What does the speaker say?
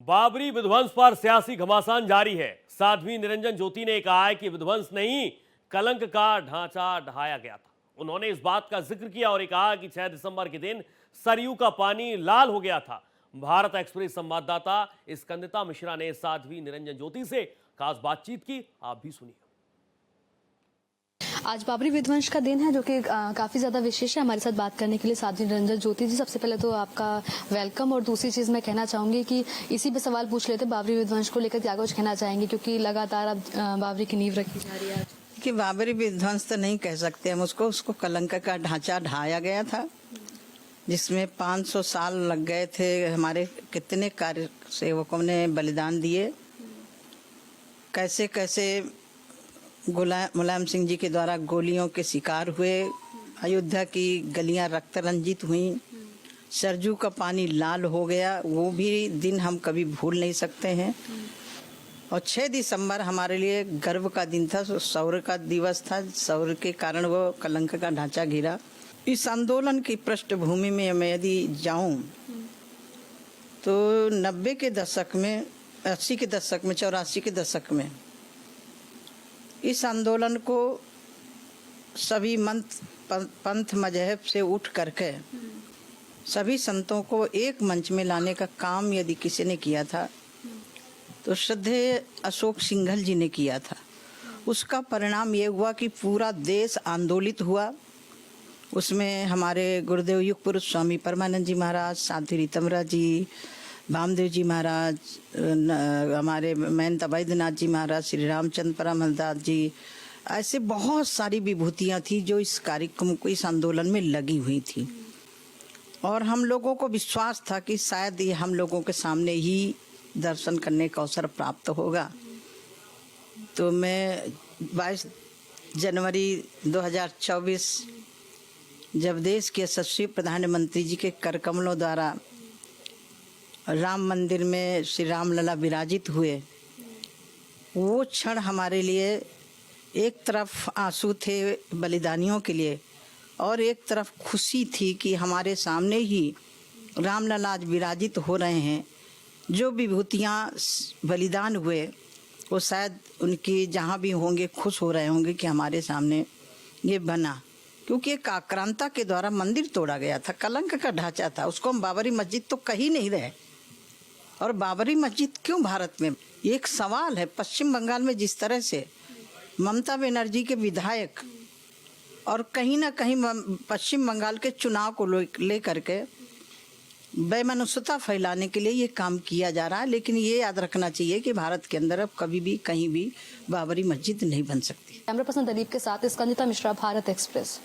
बाबरी विध्वंस पर सियासी घमासान जारी है। साध्वी निरंजन ज्योति ने कहा है कि विध्वंस नहीं, कलंक का ढांचा ढहाया गया था। उन्होंने इस बात का जिक्र किया और कहा कि 6 दिसंबर के दिन सरयू का पानी लाल हो गया था। भारत एक्सप्रेस संवाददाता स्कंदिता मिश्रा ने साध्वी निरंजन ज्योति से खास बातचीत की, आप भी सुनिए। आज बाबरी विध्वंस का दिन है जो कि काफी ज्यादा विशेष है। हमारे साथ बात करने के लिए साध्वी निरंजन ज्योति जी, सबसे पहले तो आपका वेलकम। और दूसरी चीज मैं कहना चाहूंगी कि इसी पे सवाल पूछ लेते बाबरी विध्वंस को लेकर क्या कुछ कहना चाहेंगे, क्योंकि लगातार अब बाबरी की नींव रखी जा रही है। कि बाबरी विध्वंस तो नहीं कह सकते हम उसको कलंक का ढांचा ढाया गया था, जिसमें 500 साल लग गए थे। हमारे कितने कार्य सेवकों ने बलिदान दिए, कैसे कैसे मुलायम सिंह जी के द्वारा गोलियों के शिकार हुए, अयोध्या की गलियां रक्त रंजित हुई, सरजू का पानी लाल हो गया, वो भी दिन हम कभी भूल नहीं सकते हैं। और 6 दिसंबर हमारे लिए गर्व का दिन था, शौर्य का दिवस था। शौर्य के कारण वो कलंक का ढांचा गिरा। इस आंदोलन की पृष्ठभूमि में मैं यदि जाऊं तो 90 के दशक में, 80 के दशक में, 84 के दशक में इस आंदोलन को सभी पंथ मजहब से उठ करके सभी संतों को एक मंच में लाने का काम यदि किसी ने किया था तो श्रद्धेय अशोक सिंघल जी ने किया था। उसका परिणाम ये हुआ कि पूरा देश आंदोलित हुआ। उसमें हमारे गुरुदेव युग पुरुष स्वामी परमानंद जी महाराज, साध्वी रीतमरा जी, वामदेव जी महाराज, हमारे महंत अवैधनाथ जी महाराज, श्री रामचंद्र परमहंसदास जी, ऐसे बहुत सारी विभूतियां थी जो इस कार्यक्रम को, इस आंदोलन में लगी हुई थी। और हम लोगों को विश्वास था कि शायद ये हम लोगों के सामने ही दर्शन करने का अवसर प्राप्त होगा। तो मैं 22 जनवरी 2024 जब देश के यशस्वी प्रधानमंत्री जी के कर कमलों द्वारा राम मंदिर में श्री राम लला विराजित हुए, वो क्षण हमारे लिए एक तरफ आंसू थे बलिदानियों के लिए और एक तरफ खुशी थी कि हमारे सामने ही राम लला आज विराजित हो रहे हैं। जो विभूतियाँ बलिदान हुए वो शायद उनकी जहाँ भी होंगे खुश हो रहे होंगे कि हमारे सामने ये बना, क्योंकि एक आक्रांता के द्वारा मंदिर तोड़ा गया था, कलंक का ढांचा था। उसको हम बाबरी मस्जिद तो कह ही नहीं रहे। और बाबरी मस्जिद क्यों भारत में, एक सवाल है। पश्चिम बंगाल में जिस तरह से ममता बनर्जी के विधायक और कहीं ना कहीं पश्चिम बंगाल के चुनाव को लेकर के बेमनुष्यता फैलाने के लिए ये काम किया जा रहा है, लेकिन ये याद रखना चाहिए कि भारत के अंदर अब कभी भी कहीं भी बाबरी मस्जिद नहीं बन सकती। कैमरा पर्सन दलीप के साथ स्कंदिता मिश्रा, भारत एक्सप्रेस।